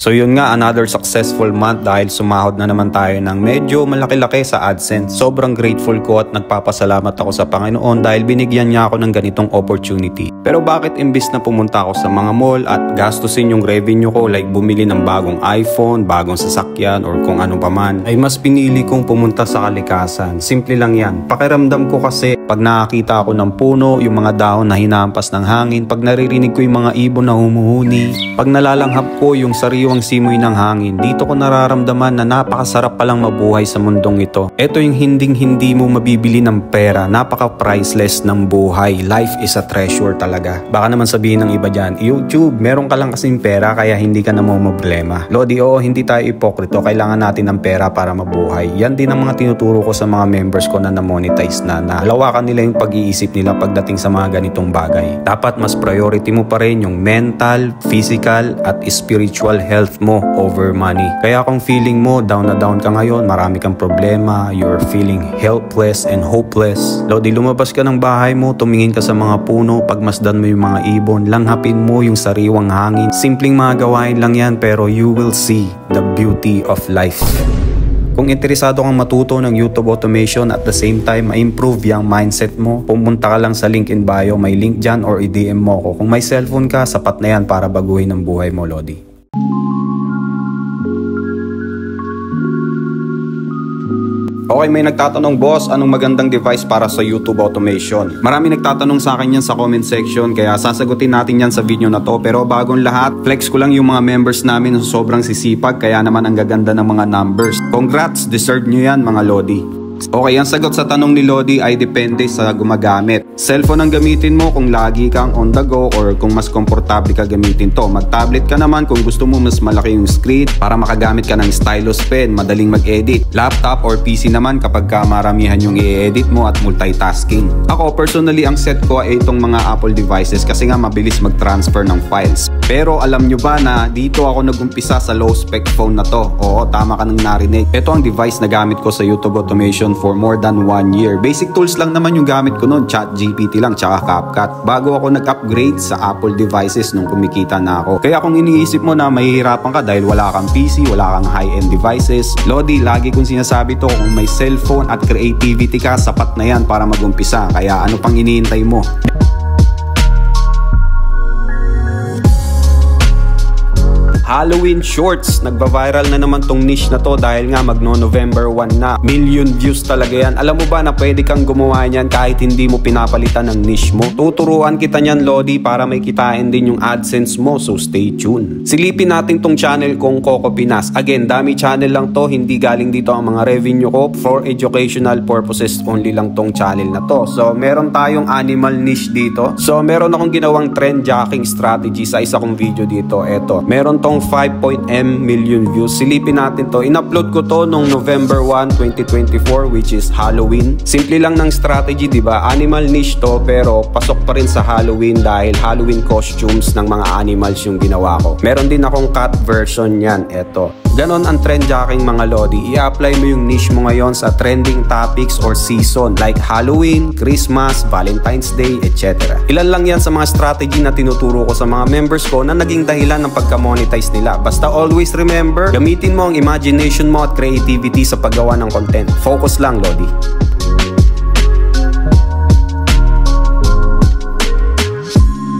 So yun nga, another successful month dahil sumahod na naman tayo ng medyo malaki-laki sa AdSense. Sobrang grateful ko at nagpapasalamat ako sa Panginoon dahil binigyan niya ako ng ganitong opportunity. Pero bakit imbis na pumunta ako sa mga mall at gastusin yung revenue ko like bumili ng bagong iPhone, bagong sasakyan or kung ano pa man, ay mas pinili kong pumunta sa kalikasan. Simple lang yan. Pakiramdam ko kasi pag nakakita ako ng puno, yung mga dahon na hinahampas ng hangin, pag naririnig ko yung mga ibon na humuhuni, pag nalalanghap ko yung sariwang simoy ng hangin, dito ko nararamdaman na napakasarap palang mabuhay sa mundong ito. Ito yung hindi mo mabibili ng pera, napaka-priceless ng buhay. Life is a treasure talaga. Baka naman sabihin ng iba dyan, YouTube, meron ka lang kasing pera kaya hindi ka na problema. Lodi, oo, hindi tayo ipokrito, kailangan natin ng pera para mabuhay. Yan din ang mga tinuturo ko sa mga members ko na na-monetize na halawakan nila yung pag-iisip nila pagdating sa mga ganitong bagay. Dapat mas priority mo pa rin yung mental, physical at spiritual health mo over money. Kaya kung feeling mo down na down ka ngayon, marami kang problema, you're feeling helpless and hopeless, Lodi, lumabas ka ng bahay mo, tumingin ka sa mga puno, pagmasdan mo yung mga ibon, langhapin mo yung sariwang hangin. Simpleng mga gawain lang yan pero you will see the beauty of life. Kung interesado kang matuto ng YouTube automation at the same time ma-improve yung mindset mo, pumunta ka lang sa link in bio, may link dyan or i-DM mo ko. Kung may cellphone ka, sapat na yan para baguhin ang buhay mo, Lodi. Okay, may nagtatanong, boss, anong magandang device para sa YouTube automation? Marami nagtatanong sa akin yan sa comment section, kaya sasagutin natin yan sa video na to. Pero bagong lahat, flex ko lang yung mga members namin na sobrang sisipag, kaya naman ang gaganda ng mga numbers. Congrats, deserve nyo yan mga Lodi. Okay, ang sagot sa tanong ni Lodi ay depende sa gumagamit. Cellphone ang gamitin mo kung lagi kang on the go or kung mas komportable ka gamitin to. Mag-tablet ka naman kung gusto mo mas malaki yung screen para makagamit ka ng stylus pen, madaling mag-edit. Laptop or PC naman kapag ka maramihan yung i-edit mo at multitasking. Ako personally, ang set ko ay itong mga Apple devices kasi nga mabilis mag-transfer ng files. Pero alam nyo ba na dito ako nag-umpisa sa low spec phone na to? Oo, tama ka nang narinig. Ito ang device na gamit ko sa YouTube automation for more than 1 year. Basic tools lang naman yung gamit ko noon, ChatGPT lang tsaka CapCut. Bago ako nag-upgrade sa Apple devices nung kumikita na ako. Kaya kung iniisip mo na mahihirapan ka dahil wala kang PC, wala kang high-end devices, Lodi, lagi kong sinasabi to, kung may cellphone at creativity ka, sapat na yan para mag-umpisa. Kaya ano pang iniintay mo? Halloween shorts. Nagba-viral na naman tong niche na to dahil nga magno-November 1 na. Million views talaga yan. Alam mo ba na pwede kang gumawa niyan kahit hindi mo pinapalitan ng niche mo? Tuturuan kita niyan, Lodi, para may kitain din yung AdSense mo. So stay tuned. Silipin natin tong channel kong Coco Pinas. Again, dami channel lang to. Hindi galing dito ang mga revenue ko. For educational purposes only lang tong channel na to. So meron tayong animal niche dito. So meron akong ginawang trend jacking strategy sa isa kong video dito. Eto, meron tong 5.m million views. Silipin natin to. In-upload ko to nung November 1, 2024 which is Halloween. Simple lang ng strategy, diba? Animal niche to pero pasok pa rin sa Halloween dahil Halloween costumes ng mga animals yung ginawa ko. Meron din akong cat version yan. Eto. Ganon ang trend jacking mga Lodi. I-apply mo yung niche mo ngayon sa trending topics or season like Halloween, Christmas, Valentine's Day, etc. Ilan lang yan sa mga strategy na tinuturo ko sa mga members ko na naging dahilan ng pagka-monetize nila. Basta always remember, gamitin mo ang imagination mo at creativity sa paggawa ng content. Focus lang, Lodi.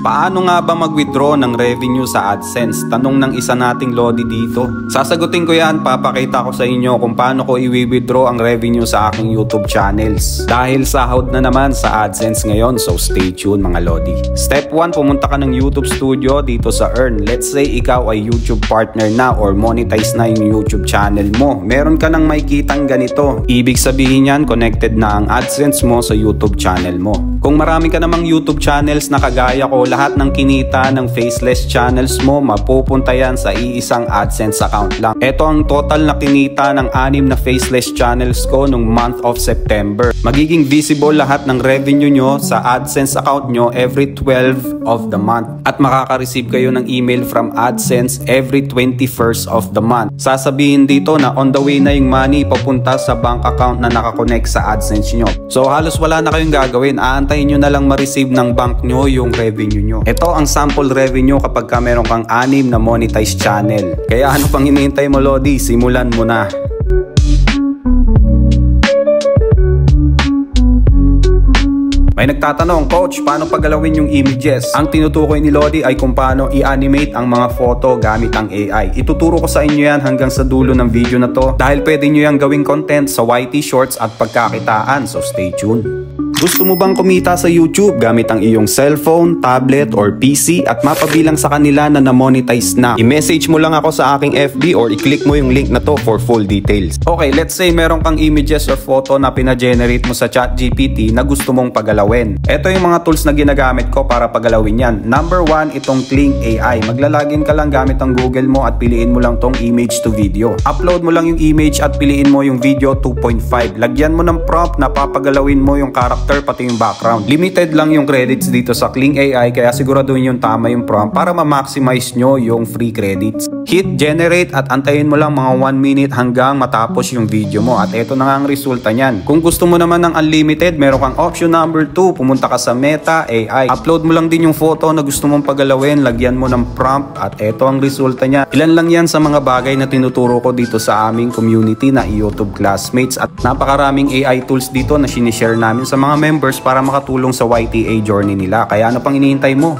Paano nga ba mag-withdraw ng revenue sa AdSense? Tanong ng isa nating Lodi dito. Sasagutin ko yan, papakita ko sa inyo kung paano ko i-withdraw ang revenue sa aking YouTube channels. Dahil sahod na naman sa AdSense ngayon, so stay tuned mga Lodi. Step 1, pumunta ka ng YouTube Studio dito sa Earn. Let's say ikaw ay YouTube partner na or monetize na yung YouTube channel mo. Meron ka nang makikitang ganito. Ibig sabihin yan, connected na ang AdSense mo sa YouTube channel mo. Kung marami ka namang YouTube channels na kagaya ko, lahat ng kinita ng faceless channels mo mapupunta yan sa iisang AdSense account lang. Ito ang total na kinita ng 6 na faceless channels ko nung month of September. Magiging visible lahat ng revenue nyo sa AdSense account nyo every 12 of the month. At makaka-receive kayo ng email from AdSense every 21st of the month. Sasabihin dito na on the way na yung money papunta sa bank account na nakakonect sa AdSense nyo. So halos wala na kayong gagawin. Aantayin nyo na lang ma-receive ng bank nyo yung revenue nyo. revenue. Ito ang sample revenue kapag ka meron kang 6 na monetized channel. Kaya ano pang hinihintay mo, Lodi? Simulan mo na. May nagtatanong, Coach, paano paggalawin yung images? Ang tinutukoy ni Lodi ay kung paano i-animate ang mga photo gamit ang AI. Ituturo ko sa inyo yan hanggang sa dulo ng video na to dahil pwede nyo yan gawing content sa YT Shorts at pagkakitaan, so stay tuned. Gusto mo bang kumita sa YouTube gamit ang iyong cellphone, tablet, or PC at mapabilang sa kanila na na-monetize na? I-message mo lang ako sa aking FB or i-click mo yung link na to for full details. Okay, let's say meron kang images or photo na pina-generate mo sa ChatGPT na gusto mong pagalawin. Ito yung mga tools na ginagamit ko para pagalawin yan. Number 1, itong Kling AI. Maglalagin ka lang gamit ang Google mo at piliin mo lang tong image to video. Upload mo lang yung image at piliin mo yung video 2.5. Lagyan mo ng prompt na papagalawin mo yung character pati yung background. Limited lang yung credits dito sa Kling AI kaya siguraduhin yung tama yung prompt para ma-maximize nyo yung free credits. Hit generate at antayin mo lang mga 1 minute hanggang matapos yung video mo at eto na nga ang resulta nyan. Kung gusto mo naman ng unlimited, meron kang option number 2, pumunta ka sa Meta AI. Upload mo lang din yung photo na gusto mong pagalawin, lagyan mo ng prompt at eto ang resulta nya. Ilan lang yan sa mga bagay na tinuturo ko dito sa aming community na YouTube classmates at napakaraming AI tools dito na sinishare namin sa mga members para makatulong sa YTA journey nila. Kaya ano pang hinihintay mo?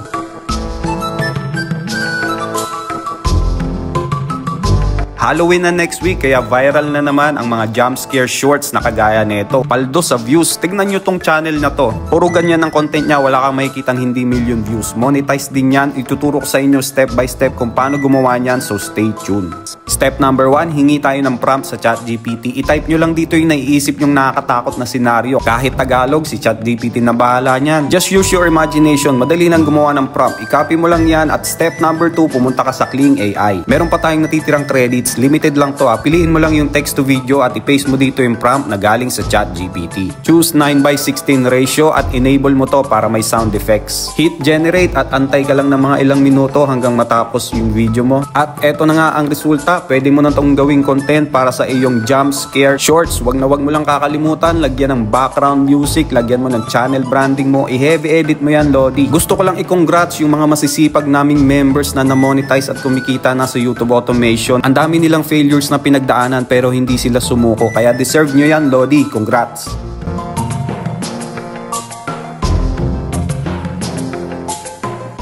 Halloween na next week kaya viral na naman ang mga jump scare shorts na kagaya nito. Paldo sa views. Tignan nyo tong channel na to. Puro ganyan ang content niya, wala kang makikitang hindi million views. Monetize din yan. Ituturo ko sa inyo step by step kung paano gumawa niyan, so stay tuned. Step number 1, hingi tayo ng prompt sa ChatGPT. I-type nyo lang dito yung naiisip yung nakakatakot na senaryo. Kahit Tagalog, si ChatGPT na bahala niyan. Just use your imagination. Madali nang gumawa ng prompt. I-copy mo lang yan at step number 2, pumunta ka sa Kling AI. Meron pa tayong natitirang credits. Limited lang to. Piliin mo lang yung text to video at i-paste mo dito yung prompt na galing sa ChatGPT. Choose 9:16 ratio at enable mo to para may sound effects. Hit generate at antay ka lang ng mga ilang minuto hanggang matapos yung video mo. At eto na nga ang resulta. Pwede mo na tong gawing content para sa iyong jump scare shorts. Wag mo lang kakalimutan. Lagyan ng background music. Lagyan mo ng channel branding mo. I-heavy edit mo yan, Lodi. Gusto ko lang i-congrats yung mga masisipag naming members na na-monetize at kumikita na sa YouTube automation. Ang dami nilang failures na pinagdaanan pero hindi sila sumuko. Kaya deserve nyo yan, Lodi. Congrats!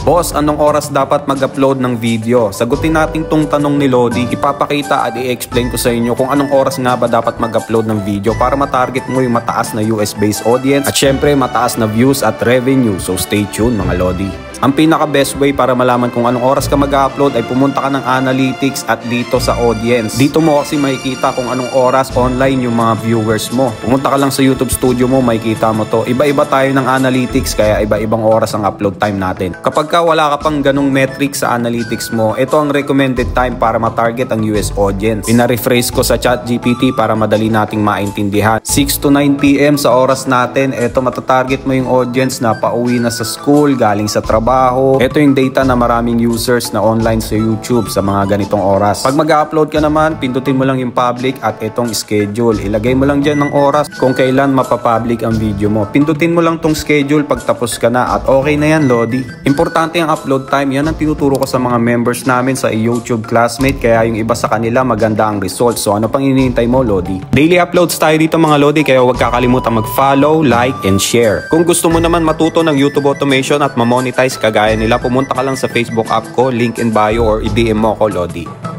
Boss, anong oras dapat mag-upload ng video? Sagutin natin tong tanong ni Lodi. Ipapakita at i-explain ko sa inyo kung anong oras nga ba dapat mag-upload ng video para matarget mo yung mataas na US-based audience at syempre mataas na views at revenue. So stay tuned mga Lodi. Ang pinaka best way para malaman kung anong oras ka mag-upload ay pumunta ka ng analytics at dito sa audience. Dito mo kasi makikita kung anong oras online yung mga viewers mo. Pumunta ka lang sa YouTube studio mo, makikita mo to. Iba-iba tayo ng analytics kaya iba-ibang oras ang upload time natin. Kapag ka wala ka pang ganong metrics sa analytics mo, ito ang recommended time para matarget ang US audience. Pina-rephrase ko sa ChatGPT para madali nating maintindihan. 6 to 9 PM sa oras natin, ito matatarget mo yung audience na pauwi na sa school, galing sa trabaho. Ito yung data na maraming users na online sa YouTube sa mga ganitong oras. Pag mag-upload ka naman, pindutin mo lang yung public at itong schedule. Ilagay mo lang dyan ng oras kung kailan mapapublic ang video mo. Pindutin mo lang tong schedule pag tapos ka na at okay na yan, Lodi. Importante ang upload time. Yan ang tinuturo ko sa mga members namin sa YouTube classmate kaya yung iba sa kanila maganda ang results. So ano pang hinihintay mo, Lodi? Daily uploads tayo dito mga Lodi kaya huwag kakalimutan mag-follow, like, and share. Kung gusto mo naman matuto ng YouTube automation at ma-monetize kagaya nila, pumunta ka lang sa Facebook app ko, link in bio or i-DM mo ko, Lodi.